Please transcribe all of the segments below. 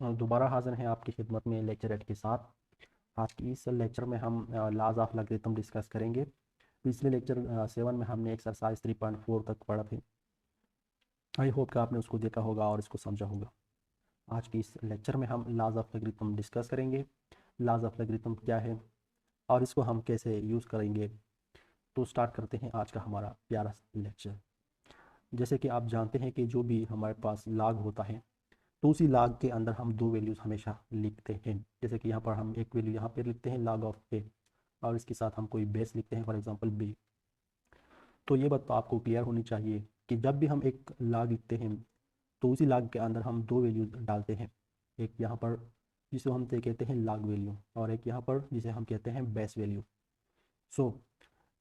दोबारा हाज़िर हैं आपकी खिदमत में लेक्चर 8 के साथ। आज की इस लेक्चर में हम लॉज ऑफ लॉगरिथम डिस्कस करेंगे। पिछले लेक्चर 7 में हमने एक्सरसाइज 3.4 तक पढ़ा थे। आई होप कि आपने उसको देखा होगा और इसको समझा होगा। आज की इस लेक्चर में हम लॉज ऑफ लॉगरिथम डिस्कस करेंगे। लॉज ऑफ लॉगरिथम क्या है और इसको हम कैसे यूज़ करेंगे। तो स्टार्ट करते हैं आज का हमारा प्यारा लेक्चर। जैसे कि आप जानते हैं कि जो भी हमारे पास लॉग होता है तो उसी लॉग के अंदर हम दो वैल्यूज़ हमेशा लिखते हैं। जैसे कि यहाँ पर हम एक वैल्यू यहाँ पर लिखते हैं लॉग ऑफ ए और इसके साथ हम कोई बेस लिखते हैं, फॉर एग्जांपल बी। तो ये बात तो आपको क्लियर होनी चाहिए कि जब भी हम एक लॉग लिखते हैं तो उसी लॉग के अंदर हम दो वैल्यूज़ डालते हैं। एक यहाँ पर जिसे हम कहते हैं लॉग वैल्यू और एक यहाँ पर जिसे हम कहते हैं base value. So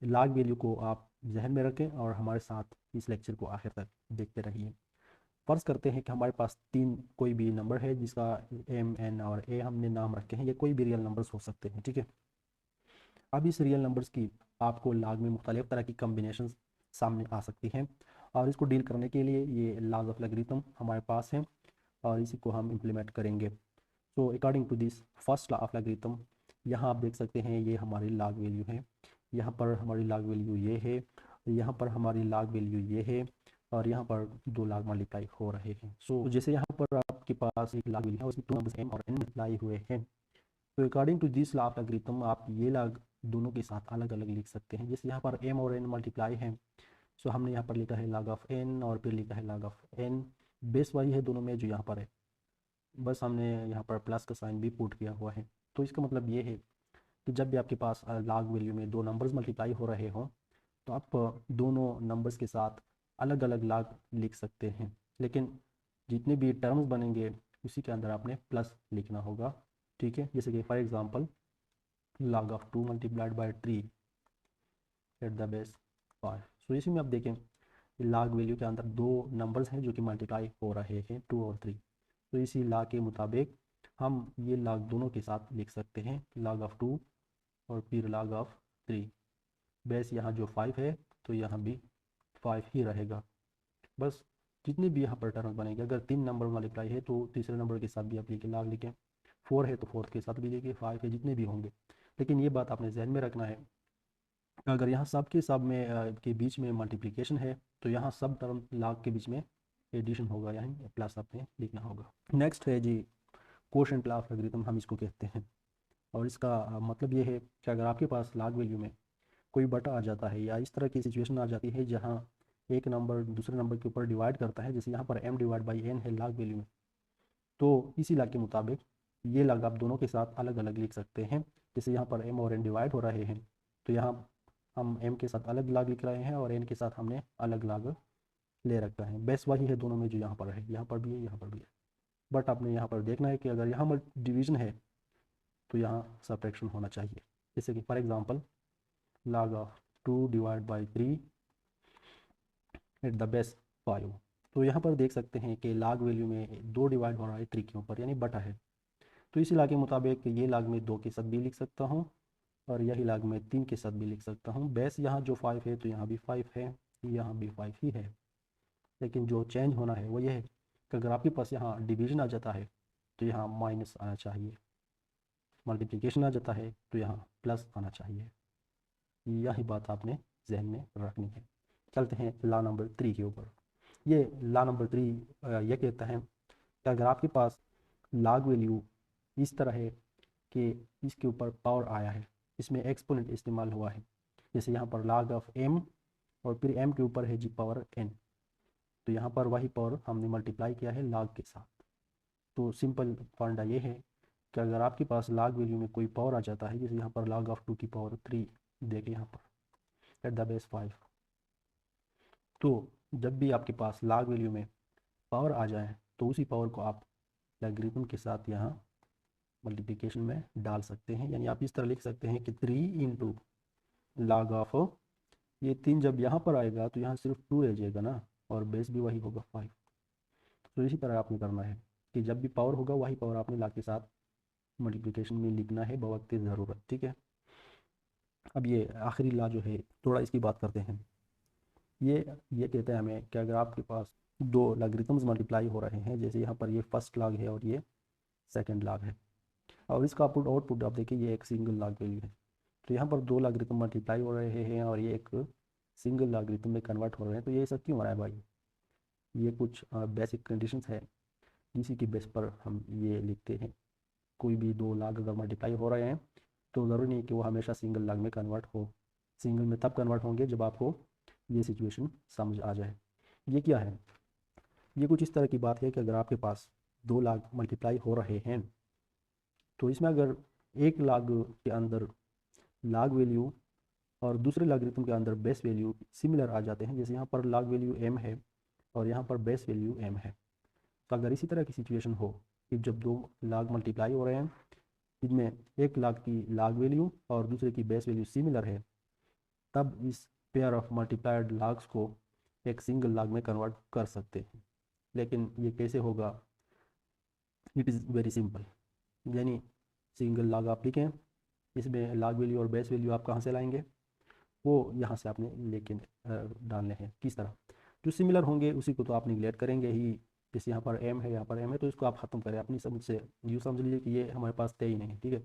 log value को आप जहन में रखें और हमारे साथ इस लेक्चर को आखिर तक देखते रहिए। फ़र्ज़ करते हैं कि हमारे पास तीन कोई भी नंबर है जिसका एम एन और ए हमने नाम रखे हैं। ये कोई भी रियल नंबर्स हो सकते हैं, ठीक है। अब इस रियल नंबर्स की आपको लॉग में मुख्तलिफ़ तरह की कम्बिनेशन सामने आ सकती हैं और इसको डील करने के लिए ये लॉज ऑफ लॉगरिथम हमारे पास है और इसी को हम इम्प्लीमेंट करेंगे। So according to this first law of logarithm, यहाँ आप देख सकते हैं ये हमारी लॉग वैल्यू है, यहाँ पर हमारी लॉग वैल्यू ये है, यहाँ पर हमारी लॉग वैल्यू ये है और यहाँ पर दो लॉग मल्टीप्लाई हो रहे हैं। सो जैसे यहाँ पर आपके पास एक लॉग वैल्यू है उसमें दो नंबर्स एम और एन मल्टीप्लाई हुए हैं। तो according to this law of logarithm आप ये लॉग दोनों के साथ अलग अलग लिख सकते हैं। जैसे यहाँ पर एम और एन मल्टीप्लाई है, सो हमने यहाँ पर लिखा है लॉग ऑफ एन और फिर लिखा है लॉग ऑफ एन। बेस वही है दोनों में जो यहाँ पर है, बस हमने यहाँ पर प्लस का साइन भी पुट किया हुआ है। तो इसका मतलब ये है कि जब भी आपके पास लॉग वैल्यू में दो नंबर्स मल्टीप्लाई हो रहे हों तो आप दोनों नंबर्स के साथ अलग अलग लॉग लिख सकते हैं, लेकिन जितने भी टर्म्स बनेंगे उसी के अंदर आपने प्लस लिखना होगा, ठीक है। जैसे कि for example log of 2 multiplied by 3 at the base 5। सो इसी में आप देखें लॉग वैल्यू के अंदर दो नंबर्स हैं जो कि मल्टीप्लाई हो रहे हैं 2 और 3। तो इसी लॉ के मुताबिक हम ये लॉग दोनों के साथ लिख सकते हैं, log ऑफ 2 और फिर log ऑफ 3। बेस यहाँ जो 5 है तो यहाँ भी 5 ही रहेगा। बस जितने भी यहाँ पर टर्म बनेंगे, अगर तीन नंबर मल्टीप्लाई है तो तीसरे नंबर के साथ भी आप लिखें, लॉग लिखें। 4 है तो फोर्थ के साथ भी लिखिए, 5 है, जितने भी होंगे। लेकिन ये बात आपने जहन में रखना है, अगर यहाँ सब के सब में के बीच में मल्टीप्लिकेशन है तो यहाँ सब टर्म लॉग के बीच में एडिशन होगा, यानी प्लस आपने लिखना होगा। नेक्स्ट है जी कोशेंट लॉ ऑफ लॉगरिथम, हम इसको कहते हैं। और इसका मतलब ये है कि अगर आपके पास लॉग वैल्यू में कोई बटा आ जाता है या इस तरह की सिचुएशन आ जाती है जहाँ एक नंबर दूसरे नंबर के ऊपर डिवाइड करता है, जैसे यहाँ पर m डिवाइड बाई n है लॉग वैल्यू में, तो इसी लॉ के मुताबिक ये लॉग आप दोनों के साथ अलग अलग लिख सकते हैं। जैसे यहाँ पर m और n डिवाइड हो रहे हैं तो यहाँ हम m के साथ अलग लॉग लिख रहे हैं और n के साथ हमने अलग लॉग ले रखा है। बेस वही है दोनों में जो यहाँ पर है, यहाँ पर भी है, यहाँ पर भी है। बट आपने यहाँ पर देखना है कि अगर यहाँ डिवीजन है तो यहाँ सब्ट्रैक्शन होना चाहिए। जैसे कि for example log of 2 divide by 3 at the base 5। तो यहाँ पर देख सकते हैं कि log वैल्यू में 2 डिवाइड हो रहा है 3 के ऊपर, यानी बटा है। तो इसी log के मुताबिक ये log में 2 के साथ भी लिख सकता हूँ और यही log में 3 के साथ भी लिख सकता हूँ। बेस यहाँ जो 5 है तो यहाँ भी 5 है, यहाँ भी 5 ही है। लेकिन जो चेंज होना है वो ये है कि अगर आपके पास यहाँ डिवीजन आ जाता है तो यहाँ माइनस आना चाहिए, मल्टीप्लिकेशन आ जाता है तो यहाँ प्लस आना चाहिए। यही बात आपने जहन में रखनी है। चलते हैं लॉ नंबर 3 के ऊपर। ये लॉ नंबर 3 यह कहता है कि अगर आपके पास लॉग वैल्यू इस तरह है कि इसके ऊपर पावर आया है, इसमें एक्सपोनेंट इस्तेमाल हुआ है, जैसे यहाँ पर log ऑफ m और फिर m के ऊपर है जी पावर n, तो यहाँ पर वही पावर हमने मल्टीप्लाई किया है log के साथ। तो सिंपल फंडा ये है कि अगर आपके पास log वैल्यू में कोई पावर आ जाता है, जैसे यहाँ पर log ऑफ 2 की पावर 3 देखिए यहाँ पर एट द बेस 5, तो जब भी आपके पास log वैल्यू में पावर आ जाए तो उसी पावर को आप लॉगरिथम के साथ यहाँ मल्टीप्लिकेशन में डाल सकते हैं। यानी आप इस तरह लिख सकते हैं कि 3 इंटू log ऑफ, ये 3 जब यहाँ पर आएगा तो यहाँ सिर्फ 2 रह जाएगा ना, और बेस भी वही होगा 5। तो इसी तरह आपने करना है कि जब भी पावर होगा वही पावर आपने log के साथ मल्टीप्लिकेशन में लिखना है बवक्त ज़रूरत, ठीक है। अब ये आखिरी लॉ जो है थोड़ा इसकी बात करते हैं। ये कहते हैं हमें कि अगर आपके पास दो लॉगरिथम्स मल्टीप्लाई हो रहे हैं, जैसे यहाँ पर ये फर्स्ट लॉग है और ये सेकंड लॉग है। और इसका आउटपुट आप देखिए, ये एक सिंगल लॉग वैल्यू है। तो यहाँ पर दो लॉगरिथम मल्टीप्लाई हो रहे हैं और ये एक सिंगल लॉगरिथम में कन्वर्ट हो रहे हैं। तो ये सब क्यों हो रहा है भाई? ये कुछ बेसिक कंडीशंस है जिसी की बेस पर हम ये लिखते हैं। कोई भी दो लॉग अगर मल्टीप्लाई हो रहे हैं तो ज़रूरी नहीं कि वो हमेशा सिंगल लॉग में कन्वर्ट हो। सिंगल में तब कन्वर्ट होंगे जब आपको ये सिचुएशन समझ आ जाए। ये क्या है? ये कुछ इस तरह की बात है कि अगर आपके पास दो लॉग मल्टीप्लाई हो रहे हैं तो इसमें अगर एक लॉग के अंदर लॉग वैल्यू और दूसरे लॉगरिथम के अंदर बेस वैल्यू सिमिलर आ जाते हैं, जैसे यहाँ पर लॉग वैल्यू m है और यहाँ पर बेस वैल्यू m है। तो अगर इसी तरह की सिचुएशन हो कि जब दो लॉग मल्टीप्लाई हो रहे हैं, इनमें एक लॉग की लॉग वैल्यू और दूसरे की बेस वैल्यू सिमिलर है, तब इस पेयर ऑफ मल्टीप्लाइड लॉग्स को एक सिंगल लॉग में कन्वर्ट कर सकते हैं। लेकिन ये कैसे होगा? It is very simple. यानी सिंगल लॉग आप लिखें, इसमें लॉग वैल्यू और बेस वैल्यू आप कहाँ से लाएंगे? वो यहाँ से आपने लेके डालने हैं। किस तरह? जो सिमिलर होंगे उसी को तो आप निगलेक्ट करेंगे ही। जैसे यहाँ पर m है, यहाँ पर m है, तो इसको आप ख़त्म करें अपनी समझ से। यूँ समझ लीजिए कि ये हमारे पास तय ही नहीं है, ठीक है।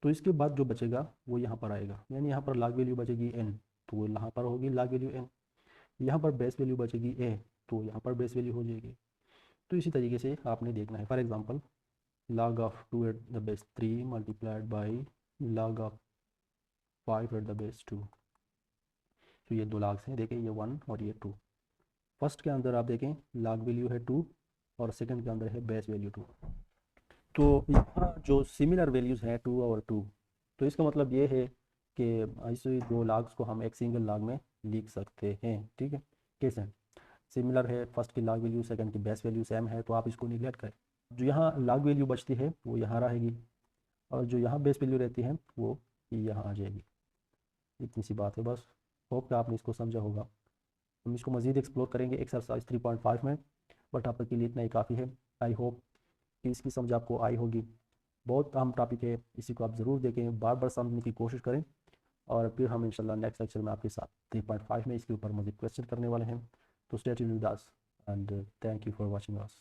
तो इसके बाद जो बचेगा वो यहाँ पर आएगा, यानी यहाँ पर लॉग वैल्यू बचेगी n, तो वो यहाँ पर होगी लॉग वैल्यू n। यहाँ पर बेस वैल्यू बचेगी a, तो यहाँ पर बेस वैल्यू हो जाएगी। तो इसी तरीके से आपने देखना है। For example, log of 2 at the base 3 multiplied by log of 5 at the base 2। तो ये दो लॉग्स हैं, देखें ये 1 और ये 2। फर्स्ट के अंदर आप देखें लॉग वैल्यू है 2 और सेकंड के अंदर है बेस वैल्यू 2। तो यहाँ जो सिमिलर वैल्यूज़ हैं 2 और 2, तो इसका मतलब ये है कि ऐसे दो लॉग्स को हम एक सिंगल लॉग में लिख सकते हैं, ठीक है। कैसे? सिमिलर है, फर्स्ट की लॉग वैल्यू सेकंड की बेस वैल्यू सेम है, तो आप इसको निगलेक्ट करें। जो यहाँ लॉग वैल्यू बचती है वो यहाँ रहेगी और जो यहाँ बेस वैल्यू रहती है वो यहाँ आ जाएगी। इतनी सी बात है बस। होप कि आपने इसको समझा होगा। हम इसको मज़ीद एक्सप्लोर करेंगे एक्सरसाइज 3.5 में, बट आप के लिए इतना ही काफ़ी है। आई होप कि इसकी समझ आपको आई होगी। बहुत अहम टॉपिक है, इसी को आप ज़रूर देखें, बार बार समझने की कोशिश करें और फिर हम इंशाल्लाह नेक्स्ट लेक्चर में आपके साथ 3.5 में इसके ऊपर मज़ीद क्वेश्चन करने वाले हैं। तो stay tuned with us and thank you for watching us.